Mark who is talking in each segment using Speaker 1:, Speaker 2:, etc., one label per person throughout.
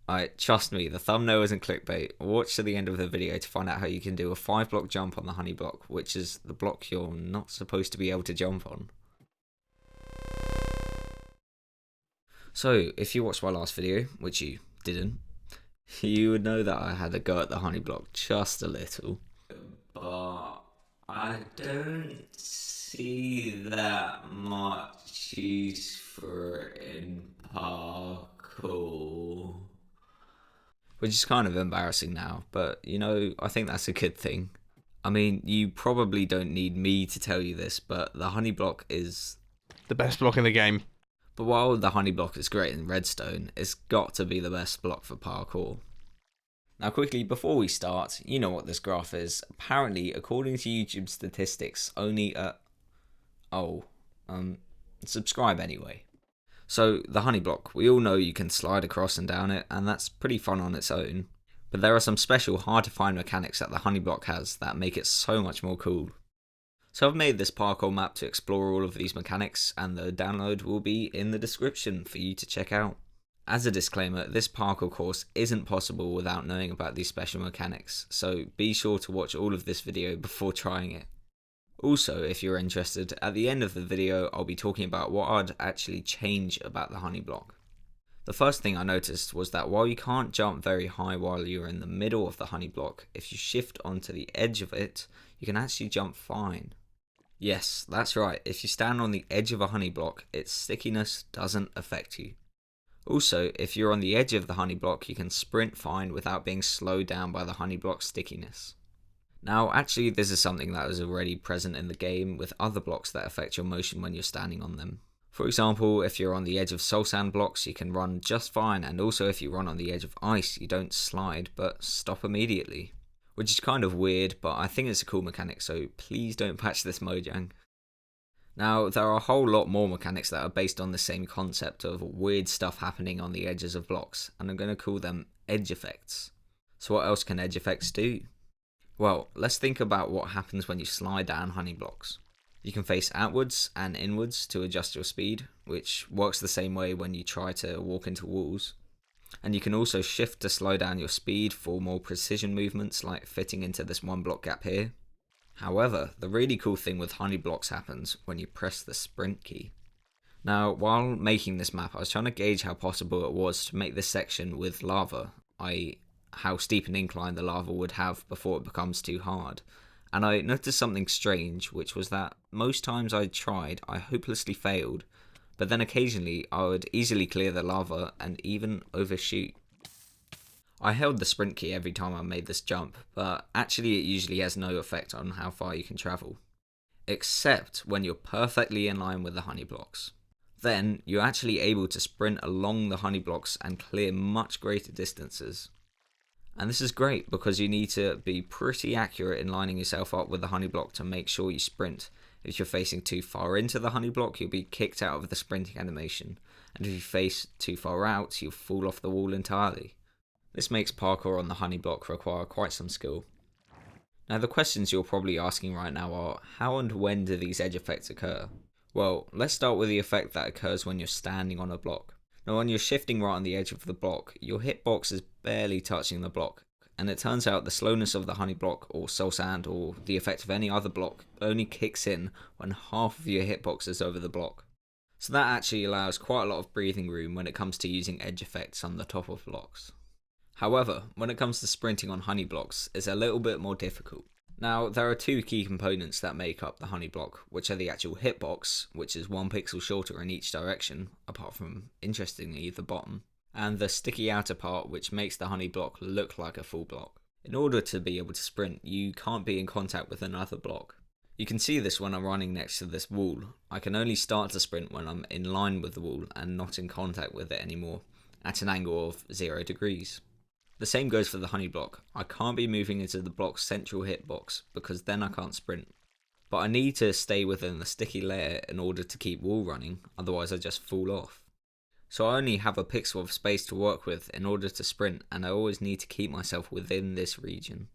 Speaker 1: Alright, trust me, the thumbnail isn't clickbait. Watch to the end of the video to find out how you can do a 5 block jump on the honey block, which is the block you're not supposed to be able to jump on. So, if you watched my last video, which you didn't, you would know that I had a go at the honey block just a little. But I don't see that much use for it in parkour. Which is kind of embarrassing now, but you know, I think that's a good thing. I mean, you probably don't need me to tell you this, but the honey block is...
Speaker 2: the best block in the game.
Speaker 1: But while the honey block is great in redstone, it's got to be the best block for parkour. Now quickly, before we start, you know what this graph is. Apparently, according to YouTube statistics, only subscribe anyway. So, the honey block, we all know you can slide across and down it, and that's pretty fun on its own. But there are some special, hard to find mechanics that the honey block has that make it so much more cool. So I've made this parkour map to explore all of these mechanics, and the download will be in the description for you to check out. As a disclaimer, this parkour course isn't possible without knowing about these special mechanics, so be sure to watch all of this video before trying it. Also, if you're interested, at the end of the video I'll be talking about what I'd actually change about the honey block. The first thing I noticed was that while you can't jump very high while you're in the middle of the honey block, if you shift onto the edge of it, you can actually jump fine. Yes, that's right, if you stand on the edge of a honey block, its stickiness doesn't affect you. Also, if you're on the edge of the honey block, you can sprint fine without being slowed down by the honey block stickiness. Now, actually, this is something that is already present in the game with other blocks that affect your motion when you're standing on them. For example, if you're on the edge of soul sand blocks, you can run just fine, and also if you run on the edge of ice, you don't slide, but stop immediately. Which is kind of weird, but I think it's a cool mechanic, so please don't patch this Mojang. Now, there are a whole lot more mechanics that are based on the same concept of weird stuff happening on the edges of blocks, and I'm going to call them edge effects. So what else can edge effects do? Well, let's think about what happens when you slide down honey blocks. You can face outwards and inwards to adjust your speed, which works the same way when you try to walk into walls. And you can also shift to slow down your speed for more precision movements like fitting into this 1 block gap here. However, the really cool thing with honey blocks happens when you press the sprint key. Now, while making this map, I was trying to gauge how possible it was to make this section with lava, i.e. how steep an incline the lava would have before it becomes too hard. And I noticed something strange, which was that most times I tried, I hopelessly failed, but then occasionally I would easily clear the lava and even overshoot. I held the sprint key every time I made this jump, but actually it usually has no effect on how far you can travel. Except when you're perfectly in line with the honey blocks. Then you're actually able to sprint along the honey blocks and clear much greater distances. And this is great because you need to be pretty accurate in lining yourself up with the honey block to make sure you sprint. If you're facing too far into the honey block, you'll be kicked out of the sprinting animation. And if you face too far out, you'll fall off the wall entirely. This makes parkour on the honey block require quite some skill. Now the questions you're probably asking right now are, how and when do these edge effects occur? Well, let's start with the effect that occurs when you're standing on a block. Now when you're shifting right on the edge of the block, your hitbox is barely touching the block, and it turns out the slowness of the honey block or soul sand or the effect of any other block only kicks in when half of your hitbox is over the block. So that actually allows quite a lot of breathing room when it comes to using edge effects on the top of blocks. However, when it comes to sprinting on honey blocks, it's a little bit more difficult. Now, there are 2 key components that make up the honey block, which are the actual hitbox, which is 1 pixel shorter in each direction, apart from, interestingly, the bottom, and the sticky outer part, which makes the honey block look like a full block. In order to be able to sprint, you can't be in contact with another block. You can see this when I'm running next to this wall. I can only start to sprint when I'm in line with the wall and not in contact with it anymore, at an angle of 0 degrees. The same goes for the honey block. I can't be moving into the block's central hitbox because then I can't sprint. But I need to stay within the sticky layer in order to keep wall running, otherwise I just fall off. So I only have a pixel of space to work with in order to sprint, and I always need to keep myself within this region.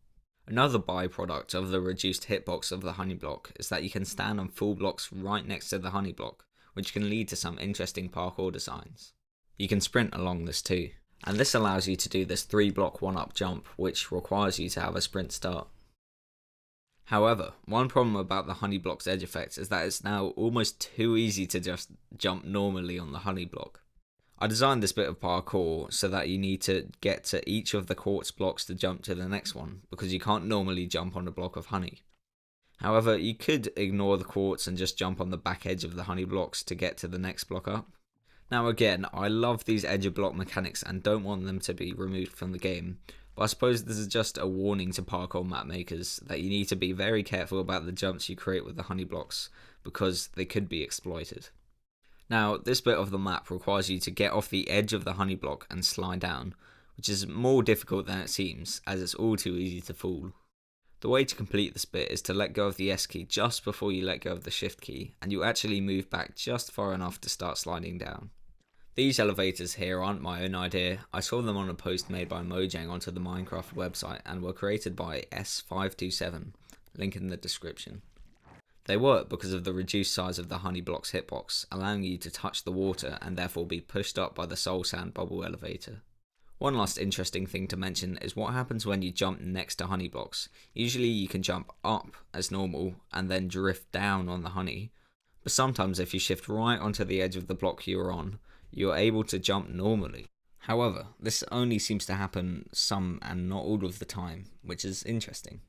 Speaker 1: Another byproduct of the reduced hitbox of the honey block is that you can stand on full blocks right next to the honey block, which can lead to some interesting parkour designs. You can sprint along this too. And this allows you to do this 3-block 1-up jump, which requires you to have a sprint start. However, one problem about the honey block's edge effect is that it's now almost too easy to just jump normally on the honey block. I designed this bit of parkour so that you need to get to each of the quartz blocks to jump to the next one, because you can't normally jump on a block of honey. However, you could ignore the quartz and just jump on the back edge of the honey blocks to get to the next block up. Now again, I love these edge of block mechanics and don't want them to be removed from the game, but I suppose this is just a warning to parkour map makers that you need to be very careful about the jumps you create with the honey blocks, because they could be exploited. Now, this bit of the map requires you to get off the edge of the honey block and slide down, which is more difficult than it seems, as it's all too easy to fall. The way to complete this bit is to let go of the S key just before you let go of the shift key, and you actually move back just far enough to start sliding down. These elevators here aren't my own idea. I saw them on a post made by Mojang onto the Minecraft website and were created by S527, link in the description. They work because of the reduced size of the honey block's hitbox, allowing you to touch the water and therefore be pushed up by the soul sand bubble elevator. One last interesting thing to mention is what happens when you jump next to honey blocks. Usually you can jump up as normal and then drift down on the honey, but sometimes if you shift right onto the edge of the block you are on, you are able to jump normally. However, this only seems to happen some and not all of the time, which is interesting.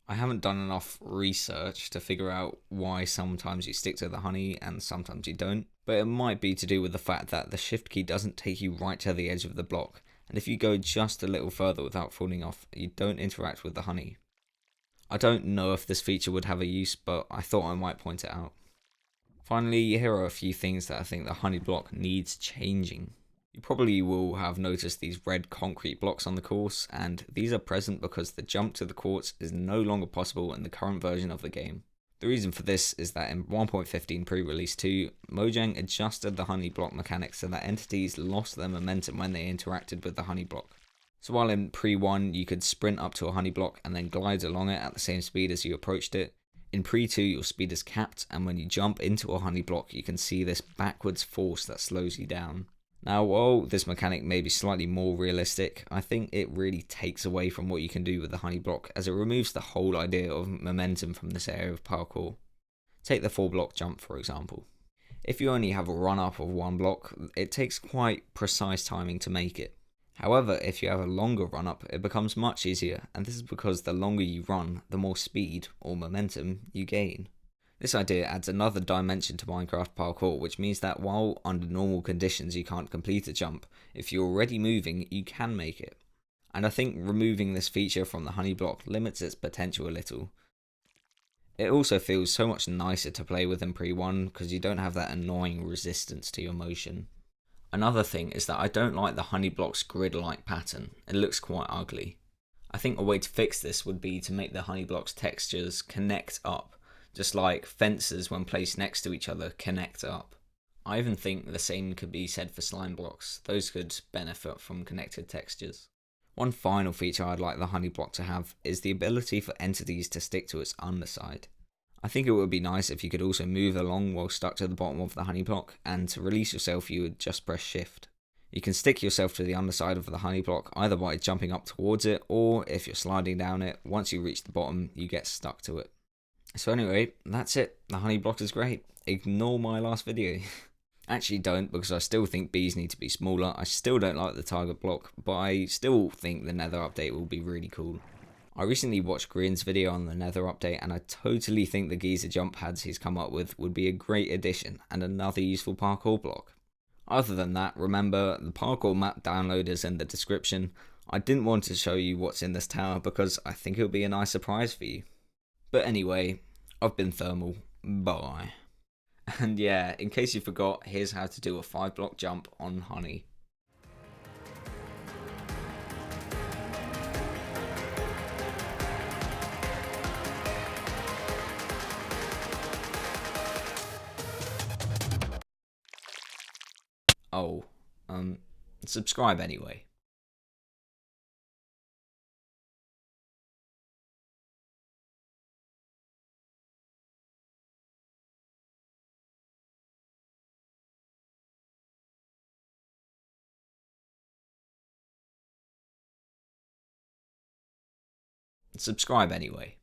Speaker 1: I haven't done enough research to figure out why sometimes you stick to the honey and sometimes you don't, but it might be to do with the fact that the shift key doesn't take you right to the edge of the block, and if you go just a little further without falling off, you don't interact with the honey. I don't know if this feature would have a use, but I thought I might point it out. Finally, here are a few things that I think the honey block needs changing. You probably will have noticed these red concrete blocks on the course, and these are present because the jump to the quartz is no longer possible in the current version of the game. The reason for this is that in 1.15 pre-release 2, Mojang adjusted the honey block mechanics so that entities lost their momentum when they interacted with the honey block. So while in pre-1 you could sprint up to a honey block and then glide along it at the same speed as you approached it, in pre-2 your speed is capped, and when you jump into a honey block you can see this backwards force that slows you down. Now, while this mechanic may be slightly more realistic, I think it really takes away from what you can do with the honey block, as it removes the whole idea of momentum from this area of parkour. Take the 4-block jump for example. If you only have a run up of 1 block, it takes quite precise timing to make it. However, if you have a longer run up, it becomes much easier, and this is because the longer you run, the more speed, or momentum, you gain. This idea adds another dimension to Minecraft parkour, which means that while under normal conditions you can't complete a jump, if you're already moving, you can make it. And I think removing this feature from the honey block limits its potential a little. It also feels so much nicer to play with in pre-1 because you don't have that annoying resistance to your motion. Another thing is that I don't like the honey block's grid-like pattern. It looks quite ugly. I think a way to fix this would be to make the honey block's textures connect up, just like fences when placed next to each other connect up. I even think the same could be said for slime blocks. Those could benefit from connected textures. One final feature I'd like the honey block to have is the ability for entities to stick to its underside. I think it would be nice if you could also move along while stuck to the bottom of the honey block, and to release yourself you would just press shift. You can stick yourself to the underside of the honey block either by jumping up towards it, or if you're sliding down it, once you reach the bottom you get stuck to it. So anyway, that's it. The honey block is great. Ignore my last video. Actually don't, because I still think bees need to be smaller. I still don't like the target block, but I still think the Nether update will be really cool. I recently watched Grian's video on the Nether update, and I totally think the geyser jump pads he's come up with would be a great addition and another useful parkour block. Other than that, remember, the parkour map download is in the description. I didn't want to show you what's in this tower because I think it'll be a nice surprise for you. But anyway, I've been Thermal. Bye. And yeah, in case you forgot, here's how to do a 5-block jump on honey. Oh, subscribe anyway. Subscribe anyway.